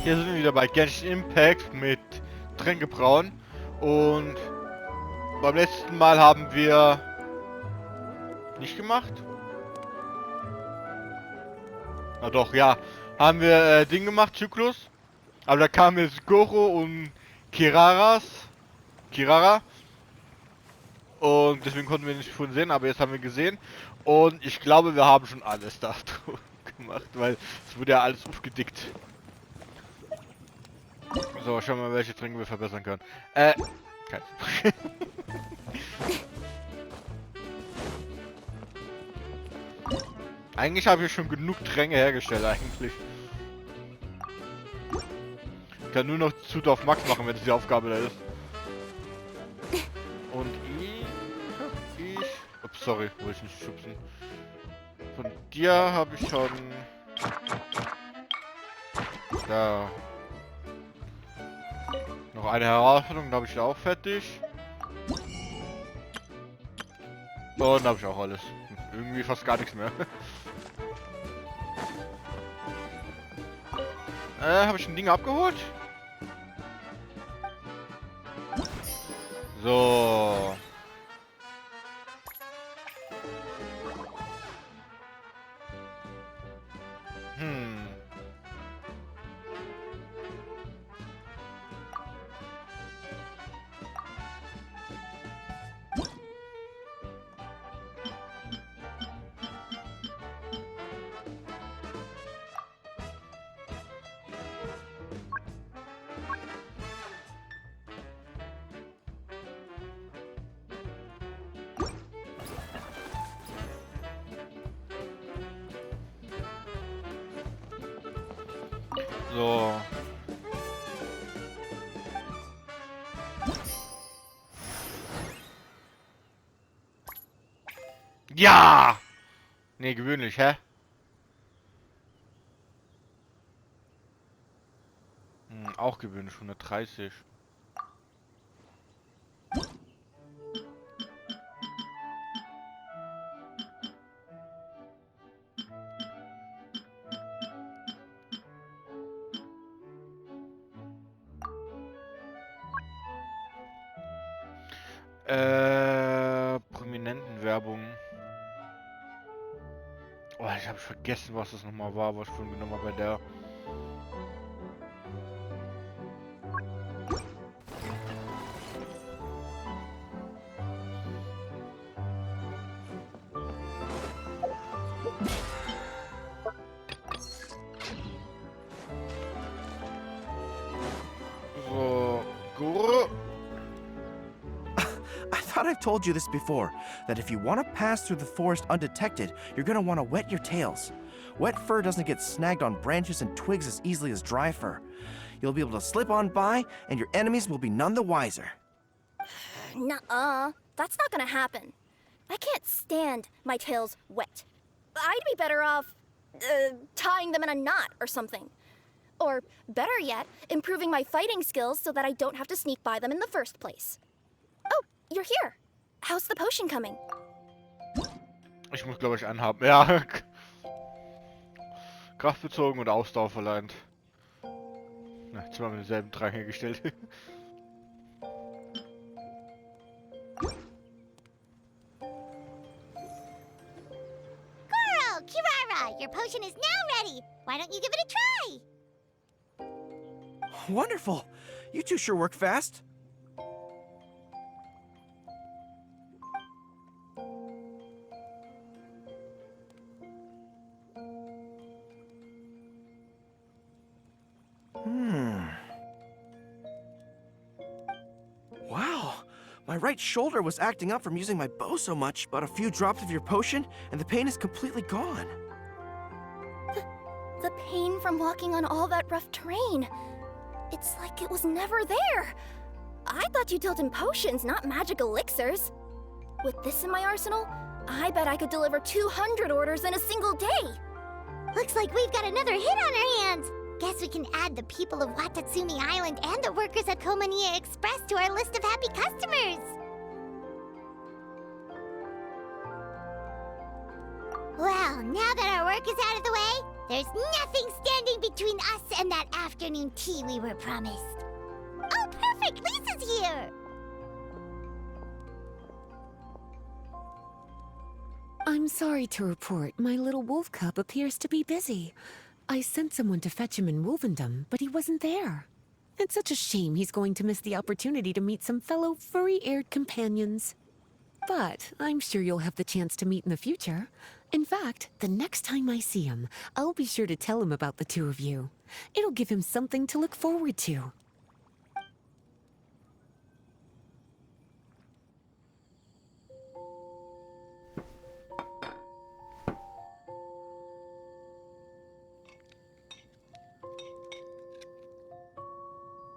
Hier sind wir wieder bei Genshin Impact mit Tränkebrauen. Und beim letzten Mal haben wir nicht gemacht. Na doch, ja. Haben wir Ding gemacht, Zyklus. Aber da kamen jetzt Goro und Kirara. Und deswegen konnten wir nicht von sehen, aber jetzt haben wir gesehen. Und ich glaube, wir haben schon alles da gemacht, weil es wurde ja alles aufgedickt. So, schauen wir mal, welche Tränke wir verbessern können. Kein. Eigentlich habe ich schon genug Tränke hergestellt, eigentlich. Ich kann nur noch Zut auf Max machen, wenn es die Aufgabe da ist. Und ups, sorry, wollte ich nicht schubsen. Von dir habe ich schon... Da... Noch eine Herausforderung, da habe ich auch fertig. Und da habe ich auch alles. Irgendwie fast gar nichts mehr. Habe ich ein Ding abgeholt? So. So. Ja! Nee, gewöhnlich, hä? Auch gewöhnlich, 130. Prominentenwerbung. Oh, ich habe vergessen, was das nochmal war, was ich vorhin genommen habe bei der. So, Guru. I thought I've told you this before, that if you want to pass through the forest undetected, you're going to want to wet your tails. Wet fur doesn't get snagged on branches and twigs as easily as dry fur. You'll be able to slip on by, and your enemies will be none the wiser. Nuh-uh. That's not gonna happen. I can't stand my tails wet. I'd be better off, tying them in a knot or something. Or, better yet, improving my fighting skills so that I don't have to sneak by them in the first place. Oh, you're here. How's the potion coming? Ich muss, glaube ich, anhaben. Ja. Kraftbezogen und Ausdauer verleiht. Na, jetzt haben wir denselben Drang hergestellt. Goro, Kirara, your potion is now ready. Why don't you give it a try? Wonderful! You two sure work fast. Wow, my right shoulder was acting up from using my bow so much, but a few drops of your potion, and the pain is completely gone. The pain from walking on all that rough terrain. It's like it was never there. I thought you dealt in potions, not magic elixirs. With this in my arsenal, I bet I could deliver 200 orders in a single day. Looks like we've got another hit on our hands. Guess we can add the people of Watatsumi Island and the workers at Komaniya Express to our list of happy customers. Well, now that our work is out of the way, There's nothing standing between us and that afternoon tea we were promised. Oh, perfect! Lisa's here! I'm sorry to report my little wolf cub appears to be busy. I sent someone to fetch him in Wolvendom, but he wasn't there. It's such a shame he's going to miss the opportunity to meet some fellow furry-eared companions. But I'm sure you'll have the chance to meet in the future. In fact, the next time I see him, I'll be sure to tell him about the two of you. It'll give him something to look forward to.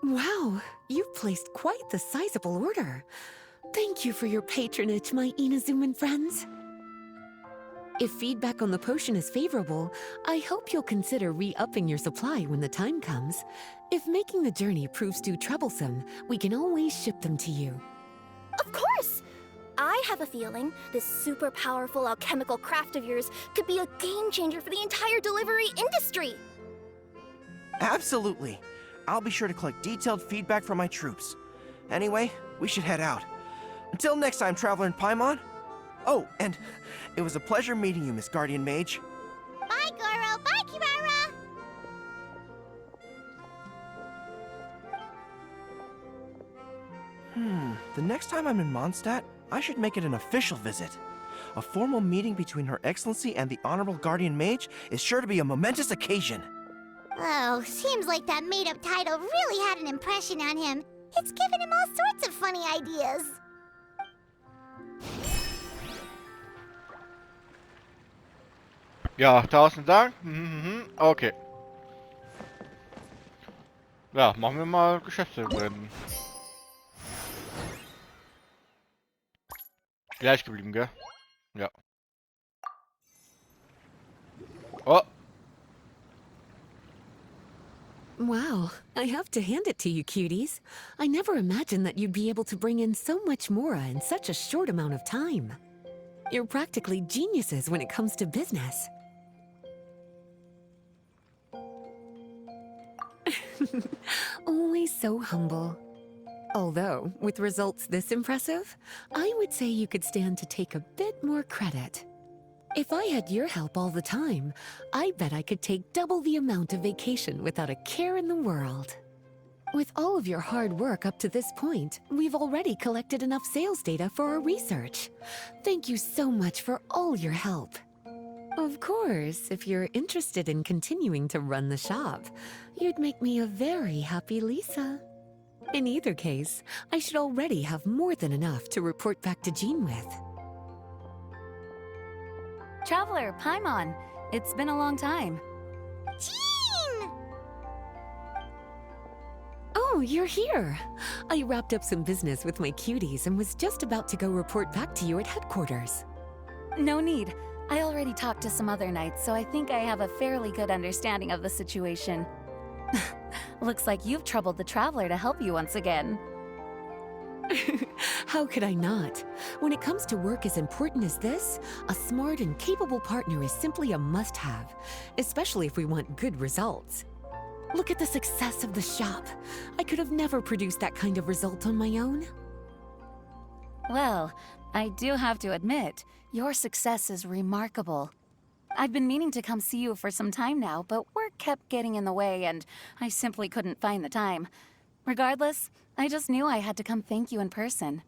Wow, you've placed quite the sizable order. Thank you for your patronage, my Inazuman friends. If feedback on the potion is favorable, I hope you'll consider re-upping your supply when the time comes. If making the journey proves too troublesome, we can always ship them to you. Of course! I have a feeling this super powerful alchemical craft of yours could be a game changer for the entire delivery industry! Absolutely. I'll be sure to collect detailed feedback from my troops. Anyway, we should head out. Until next time, Traveler in Paimon. Oh, and it was a pleasure meeting you, Miss Guardian Mage. Bye, Goro! Bye, Kirara! The next time I'm in Mondstadt, I should make it an official visit. A formal meeting between Her Excellency and the Honorable Guardian Mage is sure to be a momentous occasion. Oh, seems like that made-up title really had an impression on him. It's given him all sorts of funny ideas. Ja, 1000 Dank. Okay. Ja, machen wir mal Geschäftsrennen. Gleich geblieben, gell? Ja. Oh. Wow, I have to hand it to you, cuties. I never imagined that you'd be able to bring in so much mora in such a short amount of time. You're practically geniuses when it comes to business. Always so humble. Although, with results this impressive, I would say you could stand to take a bit more credit. If I had your help all the time, I bet I could take double the amount of vacation without a care in the world. With all of your hard work up to this point, we've already collected enough sales data for our research. Thank you so much for all your help. Of course, if you're interested in continuing to run the shop, you'd make me a very happy Lisa. In either case, I should already have more than enough to report back to Jean with. Traveler, Paimon, it's been a long time. Jean! Oh, you're here. I wrapped up some business with my cuties and was just about to go report back to you at headquarters. No need. I already talked to some other knights, so I think I have a fairly good understanding of the situation. Looks like you've troubled the Traveler to help you once again. How could I not? When it comes to work as important as this, a smart and capable partner is simply a must-have, especially if we want good results. Look at the success of the shop. I could have never produced that kind of result on my own. Well, I do have to admit, your success is remarkable. I've been meaning to come see you for some time now, but work kept getting in the way and I simply couldn't find the time. Regardless, I just knew I had to come thank you in person.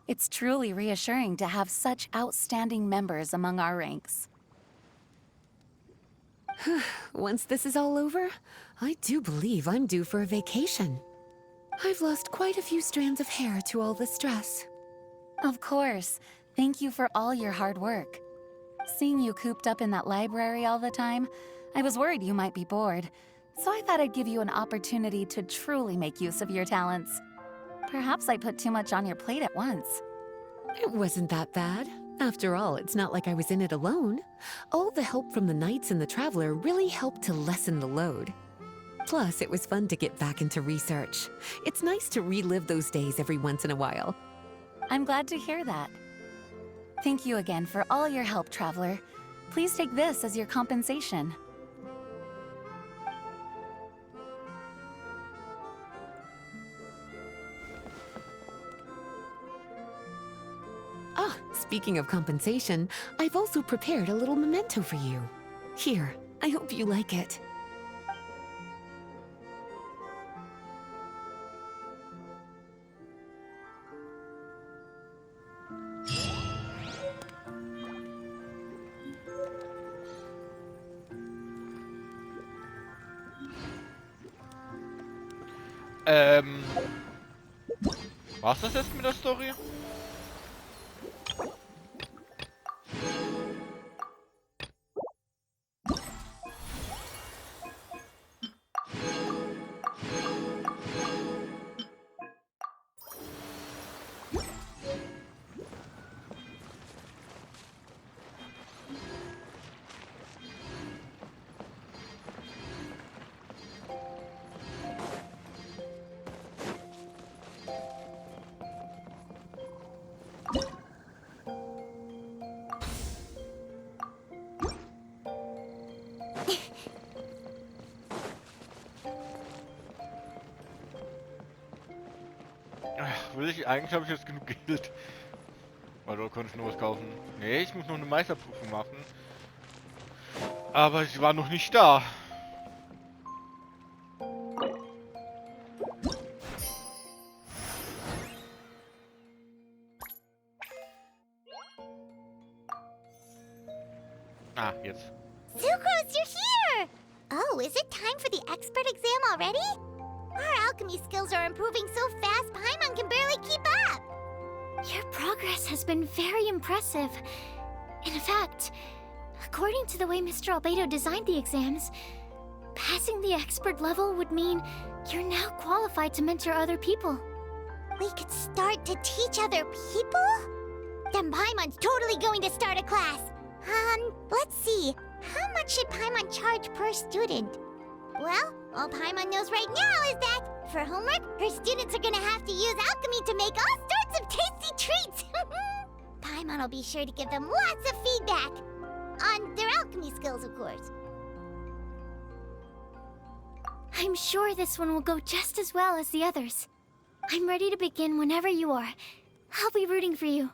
It's truly reassuring to have such outstanding members among our ranks. Once this is all over, I do believe I'm due for a vacation. I've lost quite a few strands of hair to all the stress. Of course. Thank you for all your hard work. Seeing you cooped up in that library all the time, I was worried you might be bored, so I thought I'd give you an opportunity to truly make use of your talents. Perhaps I put too much on your plate at once. It wasn't that bad. After all, it's not like I was in it alone. All the help from the Knights and the Traveler really helped to lessen the load. Plus, it was fun to get back into research. It's nice to relive those days every once in a while. I'm glad to hear that. Thank you again for all your help, traveler. Please take this as your compensation. Ah, speaking of compensation, I've also prepared a little memento for you. Here, I hope you like it. War's das jetzt mit der Story? Eigentlich habe ich jetzt genug Geld. Oder konnte ich nur was kaufen? Nee, ich muss noch eine Meisterprüfung machen. Aber sie war noch nicht da. Ah, jetzt. Sucrose, you're here! Oh, is it time for the expert exam already? Our alchemy skills are improving so fast, Paimon can barely keep up! Your progress has been very impressive. In fact, according to the way Mr. Albedo designed the exams, passing the expert level would mean you're now qualified to mentor other people. We could start to teach other people? Then Paimon's totally going to start a class. Let's see. How much should Paimon charge per student? Well, all Paimon knows right now is that, for homework, her students are gonna have to use alchemy to make all sorts of tasty treats! Paimon will be sure to give them lots of feedback. On their alchemy skills, of course. I'm sure this one will go just as well as the others. I'm ready to begin whenever you are. I'll be rooting for you.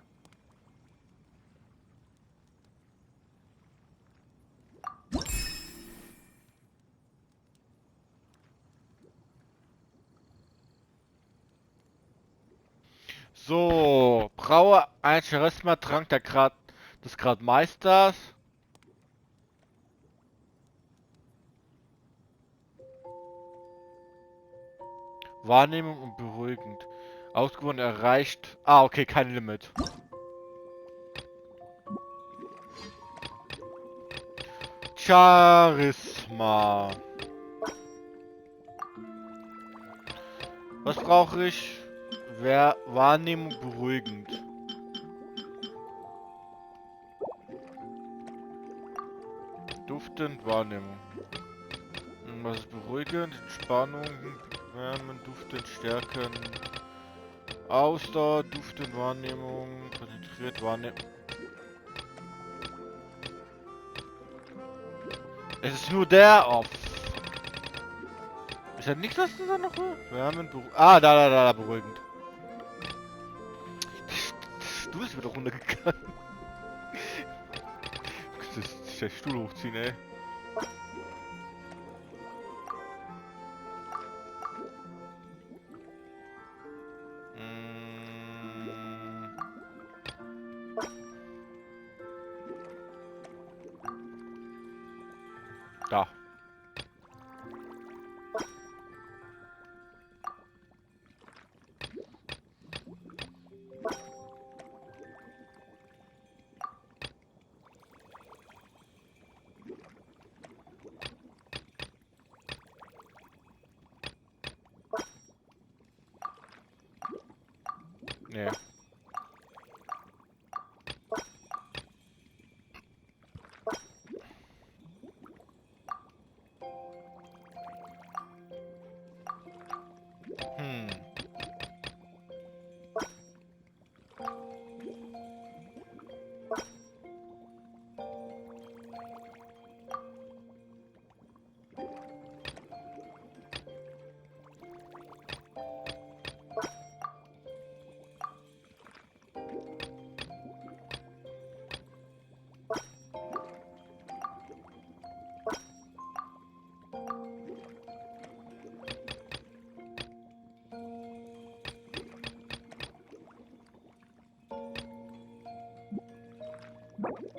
So, braue ein Charisma-Trank des Gradmeisters. Wahrnehmung und beruhigend. Ausgewogen erreicht. Ah, okay, kein Limit. Charisma. Was brauche ich? Wahrnehmung beruhigend. Duftend Wahrnehmung. Was ist beruhigend? Entspannung, Wärmen, duftend, stärken. Ausdauer, duftend Wahrnehmung, konzentriert Wahrnehmung. Es ist nur der auf. Ist da nichts, was da noch? Wärmen, beruhigend. Ah, da, beruhigend. Der Stuhl ist wieder runtergegangen. Das ist der Stuhl hochziehen, ey. Da. Nee.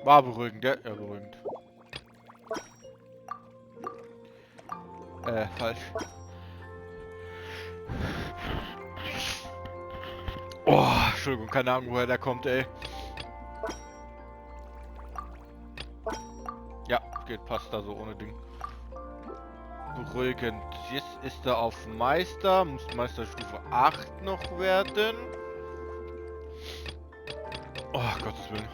War beruhigend, ja, beruhigend. Falsch. Oh, Entschuldigung, keine Ahnung, woher der kommt, ey. Ja, geht, passt da so ohne Ding. Beruhigend. Jetzt ist er auf Meister. Muss Meisterstufe 8 noch werden. Oh, Gottes Willen.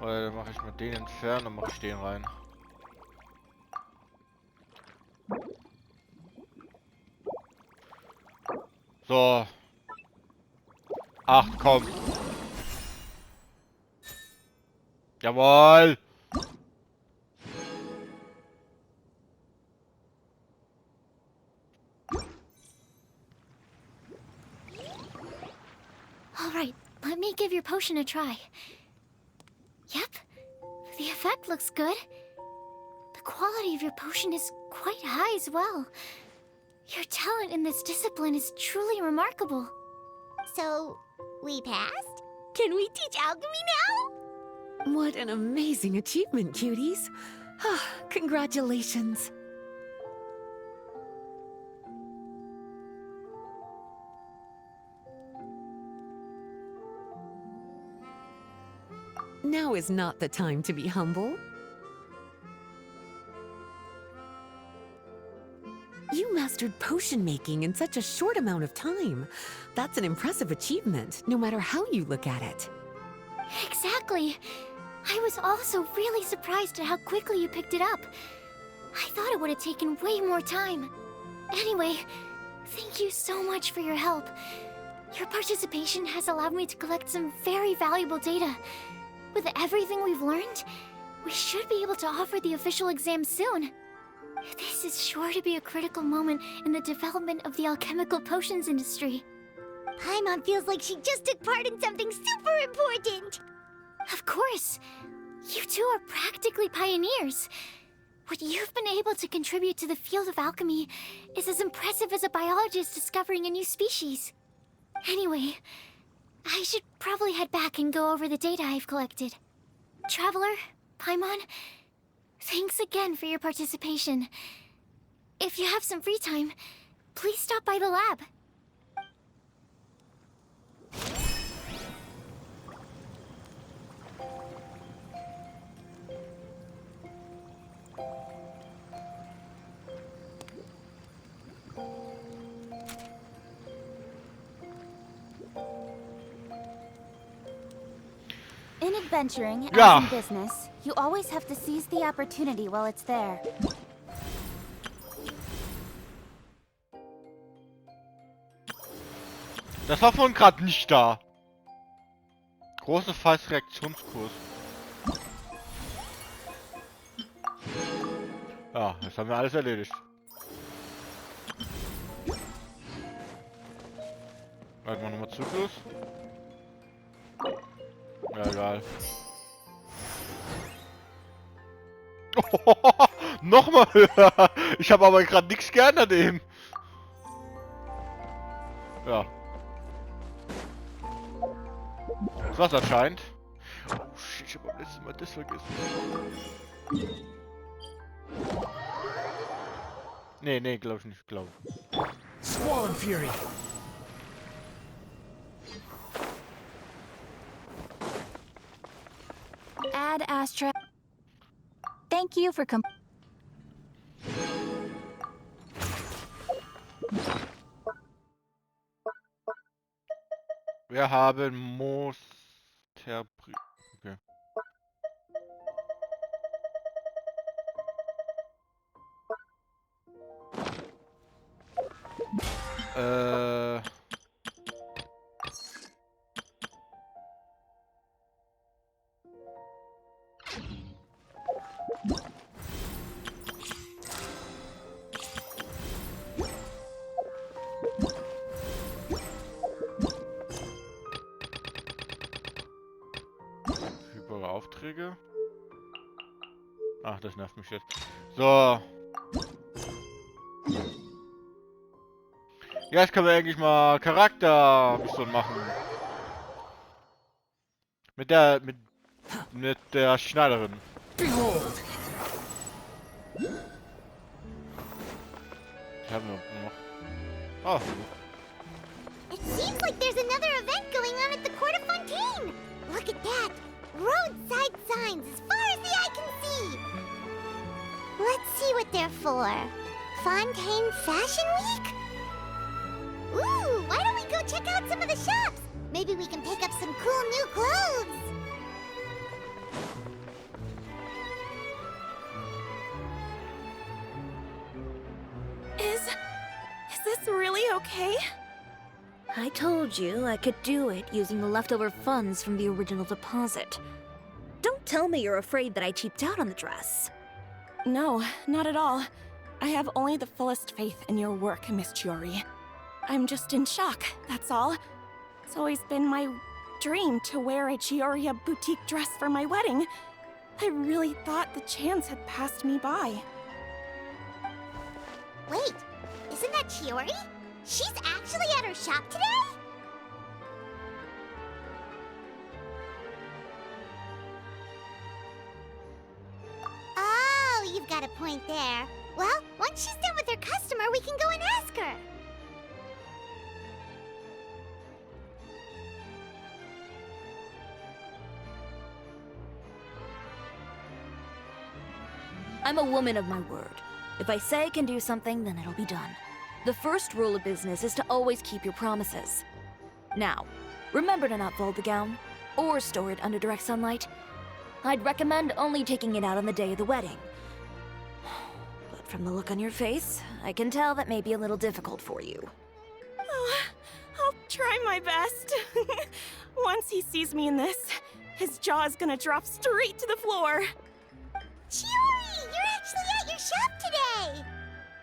Dann mache ich mal den entfernen, dann mache ich den rein. So. Ach, komm. Jawohl. All right, let me give your potion a try. Yep, the effect looks good. The quality of your potion is quite high as well. Your talent in this discipline is truly remarkable. So, we passed? Can we teach alchemy now? What an amazing achievement, cuties. Congratulations. Now is not the time to be humble. You mastered potion making in such a short amount of time. That's an impressive achievement, no matter how you look at it. Exactly. I was also really surprised at how quickly you picked it up. I thought it would have taken way more time. Anyway, thank you so much for your help. Your participation has allowed me to collect some very valuable data. With everything we've learned, we should be able to offer the official exam soon. This is sure to be a critical moment in the development of the alchemical potions industry. Paimon feels like she just took part in something super important! Of course! You two are practically pioneers. What you've been able to contribute to the field of alchemy is as impressive as a biologist discovering a new species. Anyway, I should probably head back and go over the data I've collected. Traveler, Paimon, thanks again for your participation. If you have some free time, please stop by the lab. In adventuring, Ja. as in business, you always have to seize the opportunity while it's there. Das war vorhin gerade nicht da. Große Reaktionskurs. Ja, jetzt haben wir alles erledigt. Warten wir nochmal Zyklus. Ja, egal. Nochmal höher. Ich habe aber gerade nichts geändert eben. Ja. Das war's anscheinend. Oh shit, ich habe beim letzten Mal das vergessen. Nee, glaube ich nicht, glaube ich. Swollen Fury. Ad Astra. Thank you for Wir haben Mosterbri... Okay. kriege. Ach, das nervt mich jetzt. So. Ja, jetzt können wir eigentlich mal Charaktermission machen. Mit der Schneiderin. Behold! Ich habe noch. Oh. It seems like there's another event going on at the Court of Fontaine. Look at that. Roadside signs as far as the eye can see. Let's see what they're for. Fontaine Fashion Week? Ooh, why don't we go check out some of the shops? Maybe we can pick up some cool new clothes. Is this really okay? I told you I could do it using the leftover funds from the original deposit. Don't tell me you're afraid that I cheaped out on the dress. No, not at all. I have only the fullest faith in your work, Miss Chiori. I'm just in shock, that's all. It's always been my dream to wear a Chioria boutique dress for my wedding. I really thought the chance had passed me by. Wait, isn't that Chiori? She's actually at her shop today? Oh, you've got a point there. Well, once she's done with her customer, we can go and ask her. I'm a woman of my word. If I say I can do something, then it'll be done. The first rule of business is to always keep your promises. Now, remember to not fold the gown, or store it under direct sunlight. I'd recommend only taking it out on the day of the wedding. But from the look on your face, I can tell that may be a little difficult for you. Oh, I'll try my best. Once he sees me in this, his jaw is gonna drop straight to the floor. Chiori, you're actually at your shop today!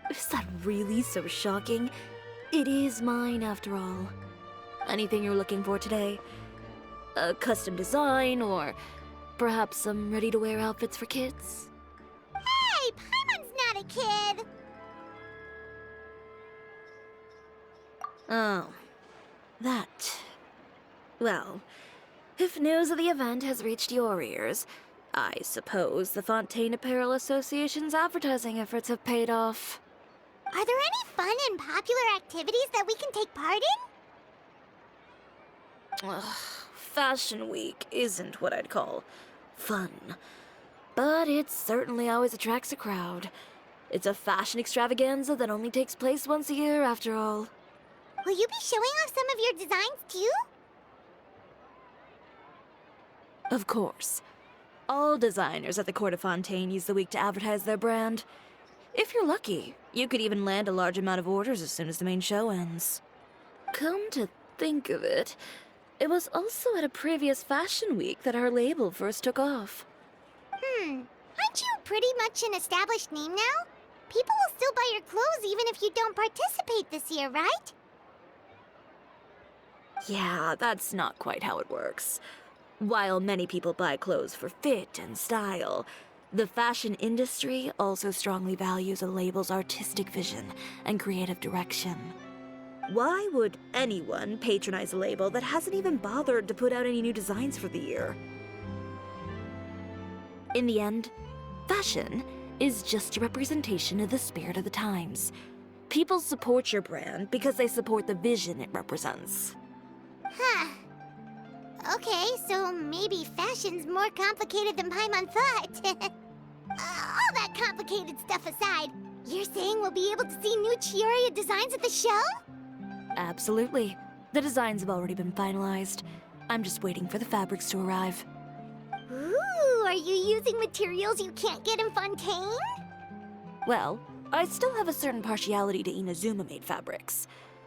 Is that really so shocking? It is mine, after all. Anything you're looking for today? A custom design, or perhaps some ready-to-wear outfits for kids? Hey, Paimon's not a kid! Oh, that. Well, if news of the event has reached your ears, I suppose the Fontaine Apparel Association's advertising efforts have paid off. Are there any fun and popular activities that we can take part in? Ugh, Fashion Week isn't what I'd call fun. But it certainly always attracts a crowd. It's a fashion extravaganza that only takes place once a year, after all. Will you be showing off some of your designs too? Of course. All designers at the Court of Fontaine use the week to advertise their brand. If you're lucky, you could even land a large amount of orders as soon as the main show ends. Come to think of it, it was also at a previous fashion week that our label first took off. Aren't you pretty much an established name now? People will still buy your clothes even if you don't participate this year, right? Yeah, that's not quite how it works. While many people buy clothes for fit and style, the fashion industry also strongly values a label's artistic vision and creative direction. Why would anyone patronize a label that hasn't even bothered to put out any new designs for the year? In the end, fashion is just a representation of the spirit of the times. People support your brand because they support the vision it represents. Huh. Okay, so maybe fashion's more complicated than Paimon thought. All that complicated stuff aside, you're saying we'll be able to see new Chioria designs at the show? Absolutely. The designs have already been finalized. I'm just waiting for the fabrics to arrive. Ooh, are you using materials you can't get in Fontaine? Well, I still have a certain partiality to Inazuma-made fabrics.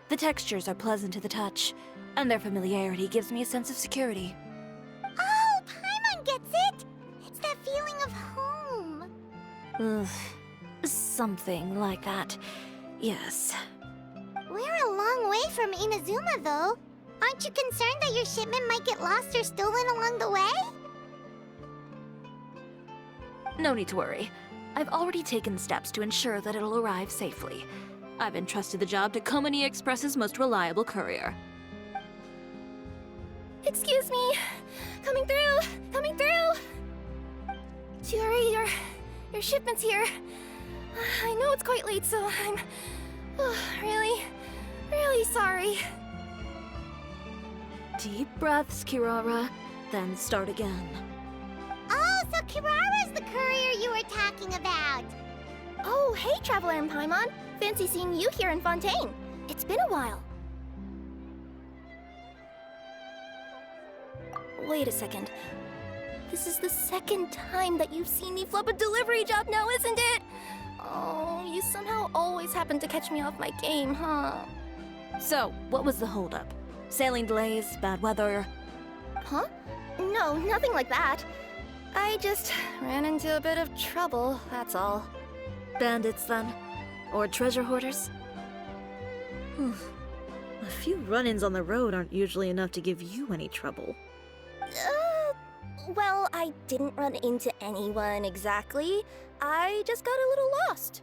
The textures are pleasant to the touch, and their familiarity gives me a sense of security. Oh, Paimon gets it! It's that feeling of home. Ugh, something like that. Yes. We're a long way from Inazuma, though. Aren't you concerned that your shipment might get lost or stolen along the way? No need to worry. I've already taken steps to ensure that it'll arrive safely. I've entrusted the job to Komani Express's most reliable courier. Excuse me. Coming through. Coming through. Chiori, your shipment's here. I know it's quite late, so I'm really sorry. Deep breaths, Kirara, then start again. Oh, so Kirara's the courier you were talking about. Oh, hey, Traveler and Paimon. Fancy seeing you here in Fontaine. It's been a while. Wait a second. This is the second time that you've seen me flub a delivery job now, isn't it? Oh, you somehow always happen to catch me off my game, huh? So, what was the holdup? Sailing delays, bad weather? Huh? No, nothing like that. I just ran into a bit of trouble, that's all. Bandits, then? Or treasure hoarders? A few run-ins on the road aren't usually enough to give you any trouble. Well, I didn't run into anyone exactly. I just got a little lost.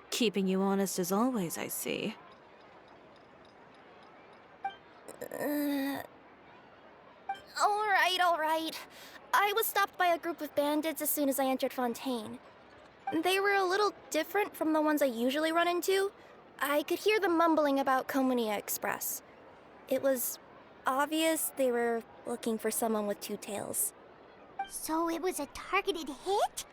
Keeping you honest as always, I see. All right. I was stopped by a group of bandits as soon as I entered Fontaine. They were a little different from the ones I usually run into. I could hear them mumbling about Komani Express. It was obvious they were looking for someone with two tails. So it was a targeted hit?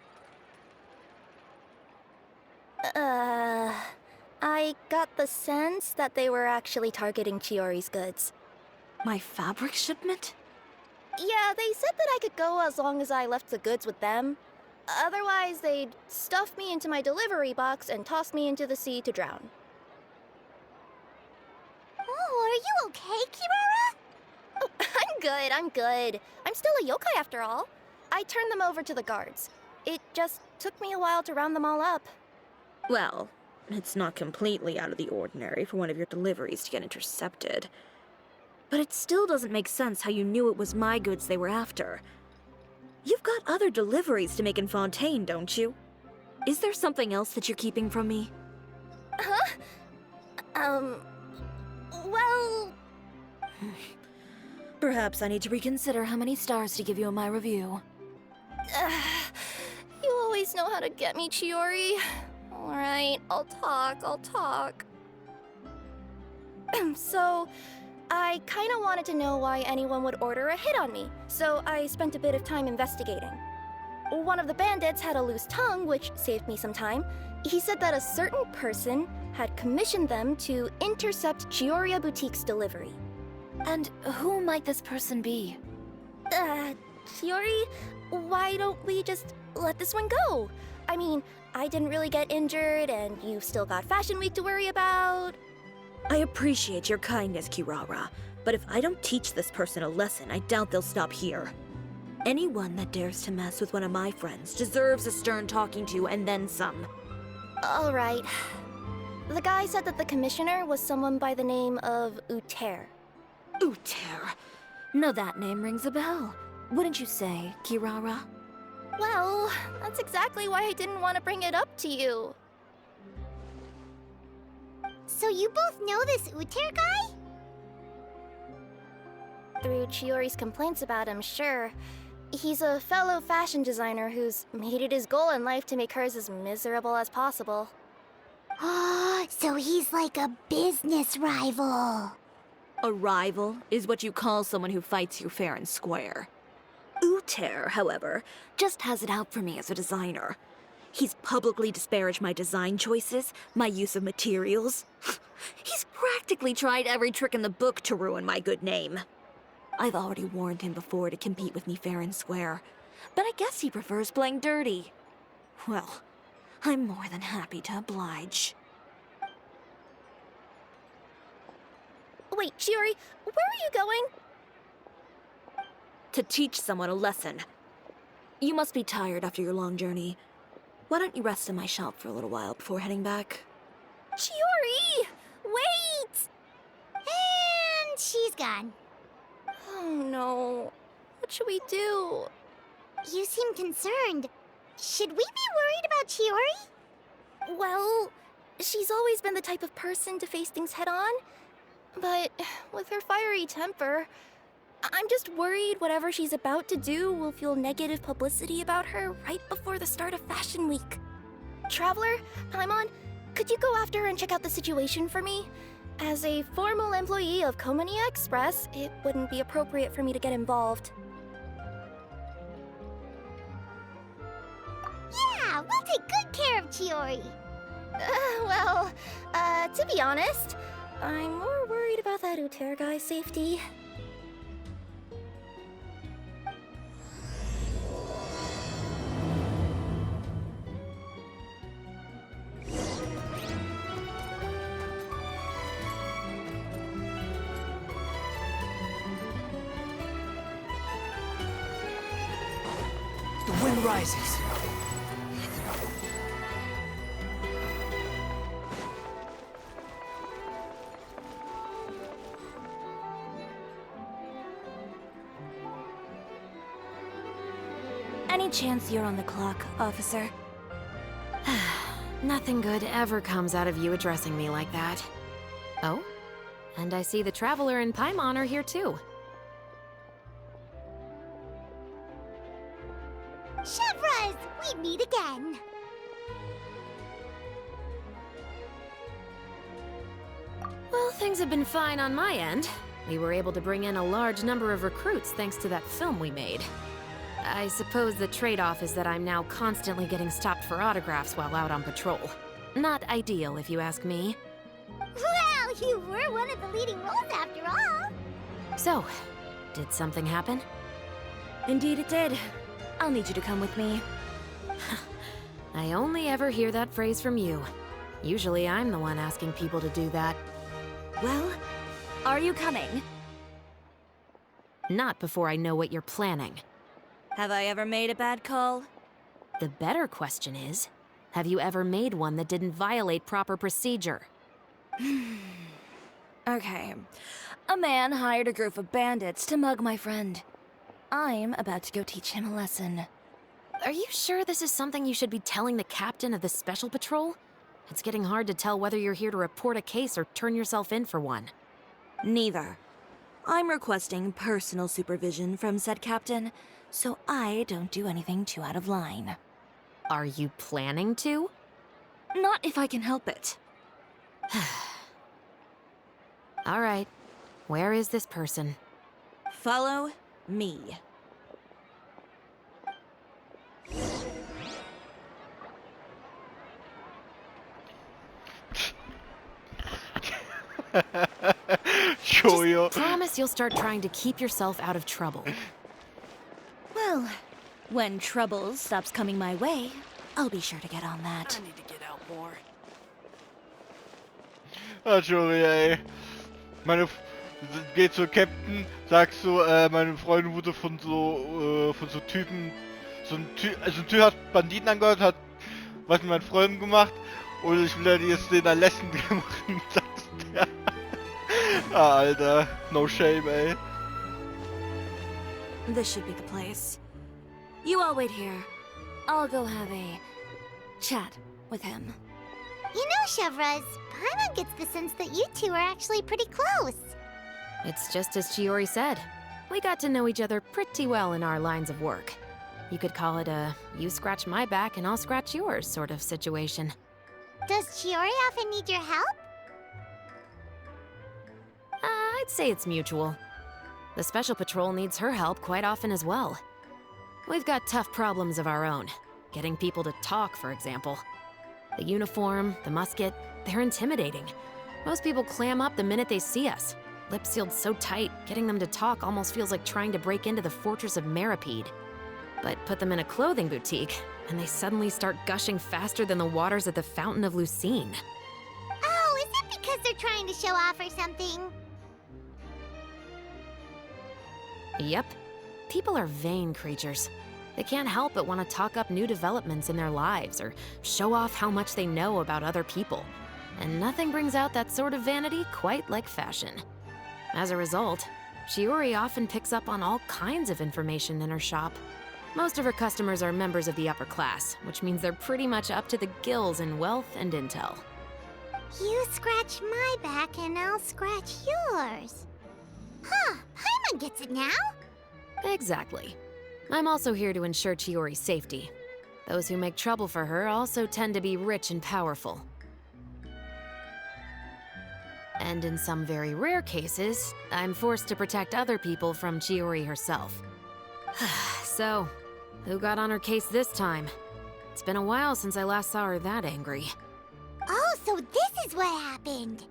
I got the sense that they were actually targeting Chiori's goods. My fabric shipment? Yeah, they said that I could go as long as I left the goods with them. Otherwise, they'd stuff me into my delivery box and toss me into the sea to drown. Oh, are you okay, Kirara? Oh, I'm good. I'm still a yokai after all. I turned them over to the guards. It just took me a while to round them all up. Well, it's not completely out of the ordinary for one of your deliveries to get intercepted. But it still doesn't make sense how you knew it was my goods they were after. You've got other deliveries to make in Fontaine, don't you? Is there something else that you're keeping from me? Huh? Well... Perhaps I need to reconsider how many stars to give you in my review. You always know how to get me, Chiori. Alright, I'll talk. So, I kinda wanted to know why anyone would order a hit on me, so I spent a bit of time investigating. One of the bandits had a loose tongue, which saved me some time. He said that a certain person had commissioned them to intercept Chioria Boutique's delivery. And who might this person be? Chiori, why don't we just let this one go? I mean, I didn't really get injured, and you've still got Fashion Week to worry about. I appreciate your kindness, Kirara, but if I don't teach this person a lesson, I doubt they'll stop here. Anyone that dares to mess with one of my friends deserves a stern talking to and then some. All right. The guy said that the commissioner was someone by the name of Uter. Uter. Now that name rings a bell. Wouldn't you say, Kirara? Well, that's exactly why I didn't want to bring it up to you. So you both know this Uter guy? Through Chiori's complaints about him, sure. He's a fellow fashion designer who's made it his goal in life to make hers as miserable as possible. Oh, so he's like a business rival. A rival is what you call someone who fights you fair and square. Uter, however, just has it out for me as a designer. He's publicly disparaged my design choices, my use of materials. He's practically tried every trick in the book to ruin my good name. I've already warned him before to compete with me fair and square, but I guess he prefers playing dirty. Well, I'm more than happy to oblige. Wait, Chiori, where are you going? To teach someone a lesson. You must be tired after your long journey. Why don't you rest in my shop for a little while before heading back? Chiori! Wait! And she's gone. Oh no. What should we do? You seem concerned. Should we be worried about Chiori? Well, she's always been the type of person to face things head on. But with her fiery temper, I'm just worried whatever she's about to do will fuel negative publicity about her right before the start of Fashion Week. Traveler, Paimon, could you go after her and check out the situation for me? As a formal employee of Komania Express, it wouldn't be appropriate for me to get involved. Yeah, we'll take good care of Chiori. To be honest, I'm more worried about that Uter guy's safety. The wind rises. Any chance you're on the clock, officer? Nothing good ever comes out of you addressing me like that. Oh? And I see the Traveler and Paimon are here too. Chevraz, we meet again. Well, things have been fine on my end. We were able to bring in a large number of recruits thanks to that film we made. I suppose the trade-off is that I'm now constantly getting stopped for autographs while out on patrol. Not ideal, if you ask me. Well, you were one of the leading roles after all. So, did something happen? Indeed it did. I'll need you to come with me. I only ever hear that phrase from you. Usually I'm the one asking people to do that. Well, are you coming? Not before I know what you're planning. Have I ever made a bad call? The better question is, have you ever made one that didn't violate proper procedure? Okay. A man hired a group of bandits to mug my friend. I'm about to go teach him a lesson. Are you sure this is something you should be telling the captain of the Special Patrol? It's getting hard to tell whether you're here to report a case or turn yourself in for one. Neither. I'm requesting personal supervision from said captain, so I don't do anything too out of line. Are you planning to? Not if I can help it. All right. Where is this person? Follow me. Choyo. Promise you'll start trying to keep yourself out of trouble. Well, when trouble stops coming my way, I'll be sure to get on that. I need to get out more. Entschuldigung, ey. Geht zur Captain, sagst so, meine Freundin wurde von so Typen, so ein Typ hat Banditen angehört, hat was mit meinen Freunden gemacht und ich will ja jetzt den erlässen machen, sagst der. Ah, Alter, no shame, ey. This should be the place. You all wait here. I'll go have a chat with him. You know, Chevraz, Paimon gets the sense that you two are actually pretty close. It's just as Chiori said. We got to know each other pretty well in our lines of work. You could call it a you scratch my back and I'll scratch yours sort of situation. Does Chiori often need your help? I'd say it's mutual. The Special Patrol needs her help quite often as well. We've got tough problems of our own. Getting people to talk, for example. The uniform, the musket, they're intimidating. Most people clam up the minute they see us. Lips sealed so tight, getting them to talk almost feels like trying to break into the fortress of Meripede. But put them in a clothing boutique, and they suddenly start gushing faster than the waters at the Fountain of Lucine. Oh, is it because they're trying to show off or something? Yep. People are vain creatures. They can't help but want to talk up new developments in their lives or show off how much they know about other people. And nothing brings out that sort of vanity quite like fashion. As a result, Shiori often picks up on all kinds of information in her shop. Most of her customers are members of the upper class, which means they're pretty much up to the gills in wealth and intel. You scratch my back and I'll scratch yours. Huh, Paimon gets it now? Exactly. I'm also here to ensure Chiori's safety. Those who make trouble for her also tend to be rich and powerful. And in some very rare cases, I'm forced to protect other people from Chiori herself. So, who got on her case this time? It's been a while since I last saw her that angry. Oh, so this is what happened.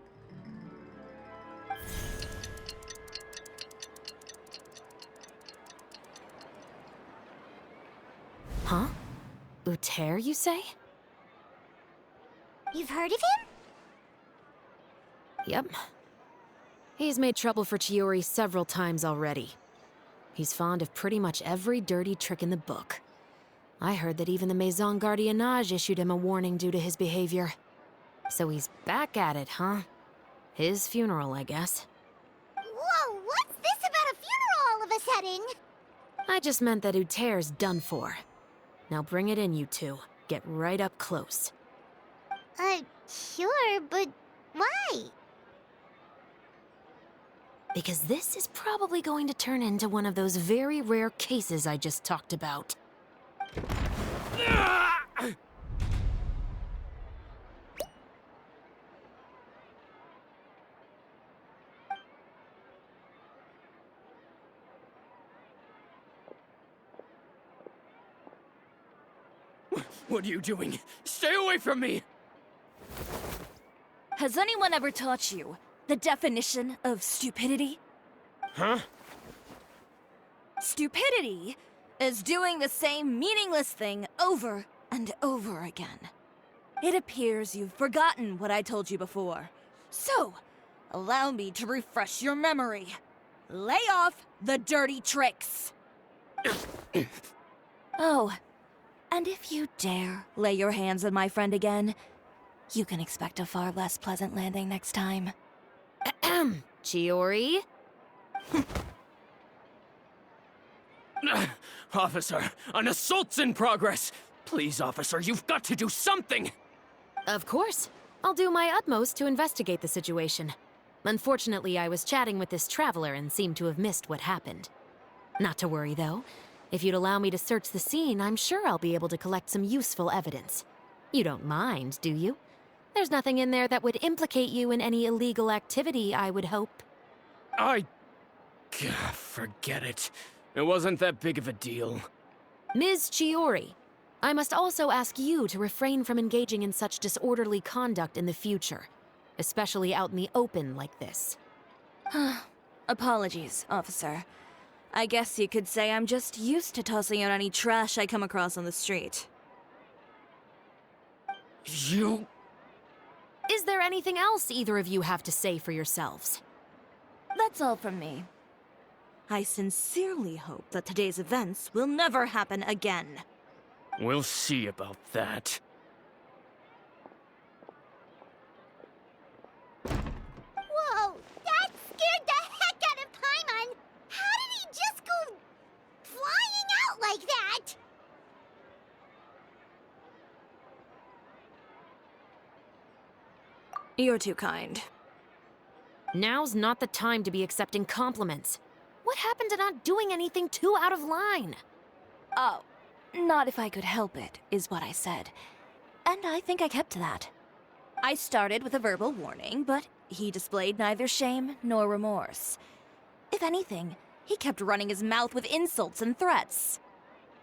Huh? Uter, you say? You've heard of him? Yep. He's made trouble for Chiori several times already. He's fond of pretty much every dirty trick in the book. I heard that even the Maison Gardiennage issued him a warning due to his behavior. So he's back at it, huh? His funeral, I guess. Whoa, what's this about a funeral all of a sudden? I just meant that Uter's done for. Now bring it in, you two. Get right up close. Sure, but why? Because this is probably going to turn into one of those very rare cases I just talked about. What are you doing? Stay away from me! Has anyone ever taught you the definition of stupidity? Huh? Stupidity is doing the same meaningless thing over and over again. It appears you've forgotten what I told you before. So, allow me to refresh your memory. Lay off the dirty tricks! Oh, and if you dare lay your hands on my friend again, you can expect a far less pleasant landing next time. Ahem. Chiori? Officer, an assault's in progress! Please, officer, you've got to do something! Of course. I'll do my utmost to investigate the situation. Unfortunately, I was chatting with this traveler and seemed to have missed what happened. Not to worry, though. If you'd allow me to search the scene, I'm sure I'll be able to collect some useful evidence. You don't mind, do you? There's nothing in there that would implicate you in any illegal activity, I would hope. Forget it. It wasn't that big of a deal. Ms. Chiori, I must also ask you to refrain from engaging in such disorderly conduct in the future, especially out in the open like this. Apologies, officer. I guess you could say I'm just used to tossing out any trash I come across on the street. You... Is there anything else either of you have to say for yourselves? That's all from me. I sincerely hope that today's events will never happen again. We'll see about that. Whoa, that scared the heck out of Paimon! How did he just go flying out like that? You're too kind. Now's not the time to be accepting compliments. What happened to not doing anything too out of line? Oh, not if I could help it, is what I said. And I think I kept to that. I started with a verbal warning, but he displayed neither shame nor remorse. If anything, he kept running his mouth with insults and threats.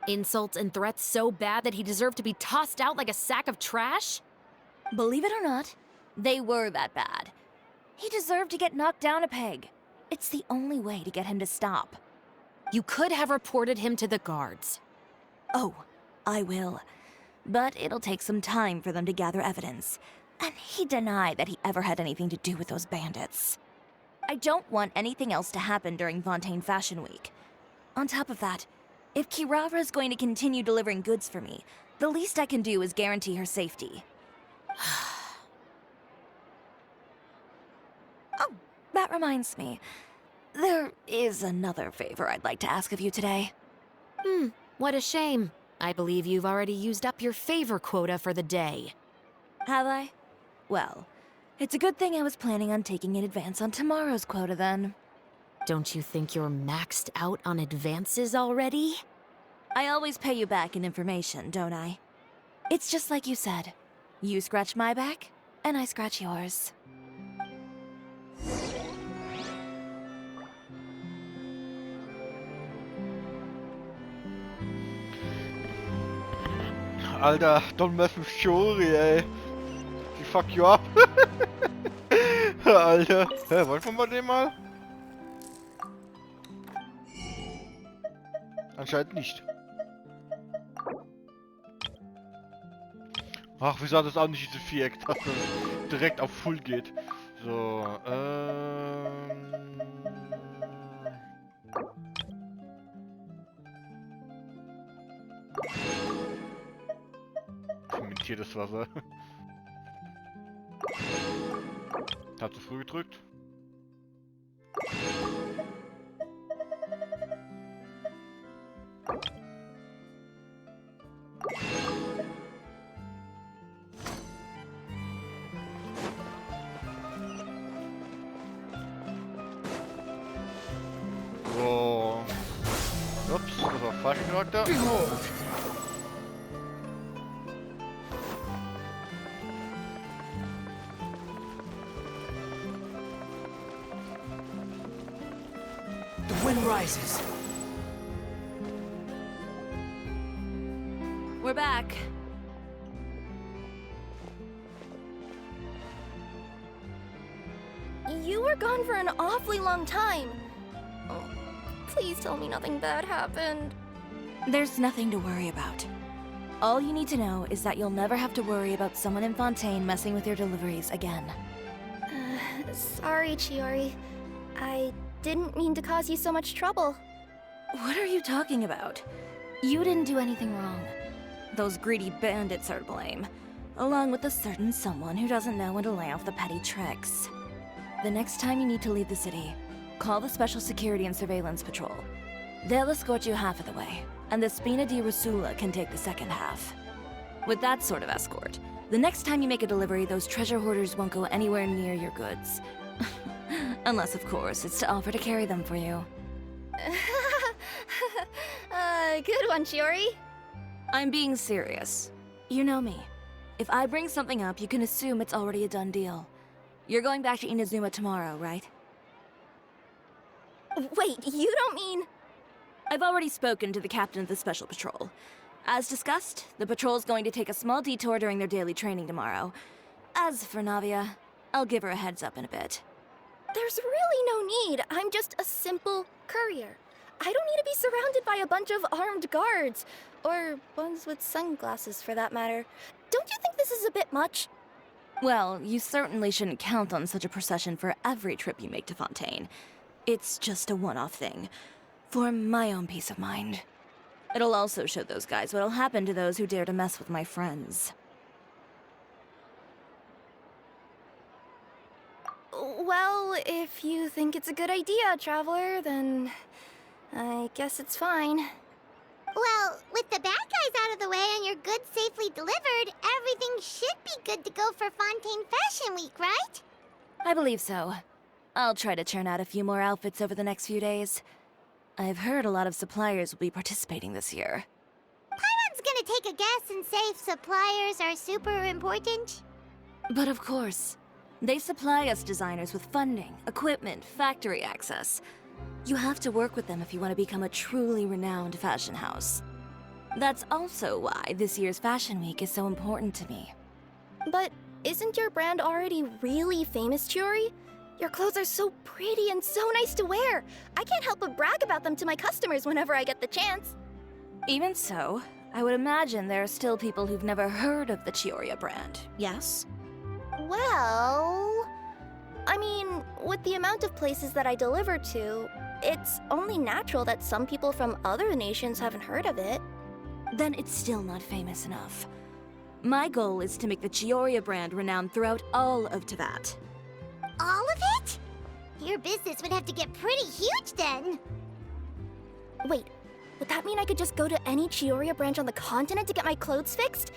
Insults and threats so bad that he deserved to be tossed out like a sack of trash? Believe it or not, they were that bad. He deserved to get knocked down a peg. It's the only way to get him to stop. You could have reported him to the guards. Oh, I will. But it'll take some time for them to gather evidence. And he denied that he ever had anything to do with those bandits. I don't want anything else to happen during Fontaine Fashion Week. On top of that, if Kirara is going to continue delivering goods for me, the least I can do is guarantee her safety. Oh, that reminds me. There is another favor I'd like to ask of you today. What a shame. I believe you've already used up your favor quota for the day. Have I? Well, it's a good thing I was planning on taking an advance on tomorrow's quota then. Don't you think you're maxed out on advances already? I always pay you back in information, don't I? It's just like you said. You scratch my back, and I scratch yours. Alter, don't mess with Shiori, ey. Die fuck you up. Alter. Hä, wollen wir mal den mal? Anscheinend nicht. Ach, wieso hat das auch nicht diese Viereck-Taste direkt auf Full geht? So, Kommentier das Wasser. Hat zu früh gedrückt. So. Ups, das war falscher Charakter. The wind rises. We're back. You were gone for an awfully long time. Oh, please tell me nothing bad happened. There's nothing to worry about. All you need to know is that you'll never have to worry about someone in Fontaine messing with your deliveries again. Sorry, Chiori. I didn't mean to cause you so much trouble. What are you talking about? You didn't do anything wrong. Those greedy bandits are to blame, along with a certain someone who doesn't know when to lay off the petty tricks. The next time you need to leave the city, call the Special Security and Surveillance Patrol. They'll escort you half of the way, and the Spina di Rusula can take the second half. With that sort of escort, the next time you make a delivery, those treasure hoarders won't go anywhere near your goods. Unless, of course, it's to offer to carry them for you. Good one, Chiori. I'm being serious. You know me. If I bring something up, you can assume it's already a done deal. You're going back to Inazuma tomorrow, right? Wait, you don't mean... I've already spoken to the captain of the Special Patrol. As discussed, the patrol's going to take a small detour during their daily training tomorrow. As for Navia, I'll give her a heads up in a bit. There's really no need. I'm just a simple courier. I don't need to be surrounded by a bunch of armed guards. Or ones with sunglasses, for that matter. Don't you think this is a bit much? Well, you certainly shouldn't count on such a procession for every trip you make to Fontaine. It's just a one-off thing. For my own peace of mind. It'll also show those guys what'll happen to those who dare to mess with my friends. Well, if you think it's a good idea, Traveler, then I guess it's fine. Well, with the bad guys out of the way and your goods safely delivered, everything should be good to go for Fontaine Fashion Week, right? I believe so. I'll try to churn out a few more outfits over the next few days. I've heard a lot of suppliers will be participating this year. Paimon's gonna take a guess and say if suppliers are super important. But of course, they supply us designers with funding, equipment, factory access. You have to work with them if you want to become a truly renowned fashion house. That's also why this year's Fashion Week is so important to me. But isn't your brand already really famous, Chiori? Your clothes are so pretty and so nice to wear. I can't help but brag about them to my customers whenever I get the chance. Even so, I would imagine there are still people who've never heard of the Chiori brand, yes? Well... I mean, with the amount of places that I deliver to, it's only natural that some people from other nations haven't heard of it. Then it's still not famous enough. My goal is to make the Chiori brand renowned throughout all of Teyvat. All of it? Your business would have to get pretty huge then. Wait, would that mean I could just go to any Chioria branch on the continent to get my clothes fixed?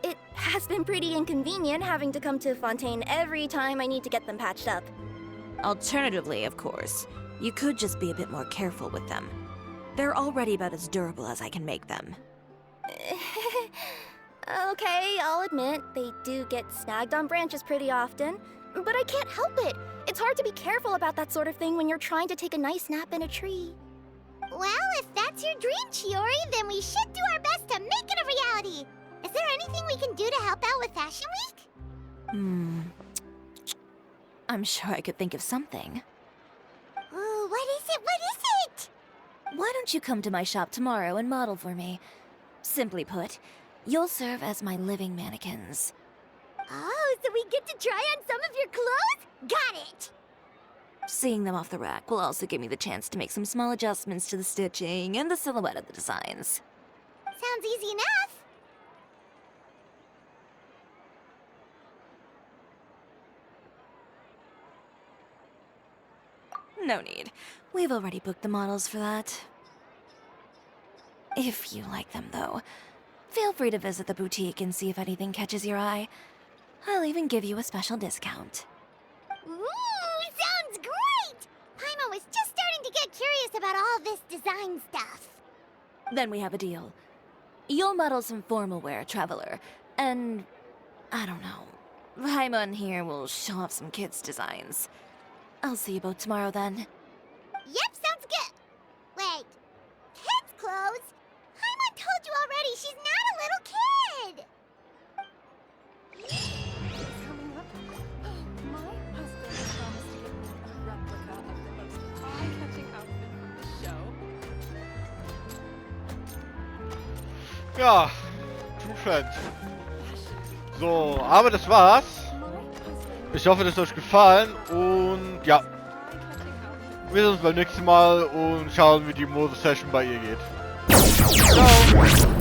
It has been pretty inconvenient having to come to Fontaine every time I need to get them patched up. Alternatively, of course, you could just be a bit more careful with them. They're already about as durable as I can make them. Okay, I'll admit, they do get snagged on branches pretty often, but I can't help it. It's hard to be careful about that sort of thing when you're trying to take a nice nap in a tree. Well, if that's your dream, Chiori, then we should do our best to make it a reality. Is there anything we can do to help out with Fashion Week? I'm sure I could think of something. Ooh, what is it? What is it? Why don't you come to my shop tomorrow and model for me? Simply put, you'll serve as my living mannequins. Oh, so we get to try on some of your clothes? Got it! Seeing them off the rack will also give me the chance to make some small adjustments to the stitching and the silhouette of the designs. Sounds easy enough. No need. We've already booked the models for that. If you like them, though, feel free to visit the boutique and see if anything catches your eye. I'll even give you a special discount. Ooh, sounds great! Paimon was just starting to get curious about all this design stuff. Then we have a deal. You'll model some formal wear, Traveler, and I don't know. Paimon here will show off some kids' designs. I'll see you both tomorrow then. Yep, sounds good. Wait, kids' clothes? Paimon told you already she's not a little kid. Coming up. My husband promised to get me a replica of the most eye-catching outfit from the show. Ja, True Friends. So, aber das war's. Ich hoffe, das hat euch gefallen und ja, wir sehen uns beim nächsten Mal und schauen, wie die Mode-Session bei ihr geht. Ciao!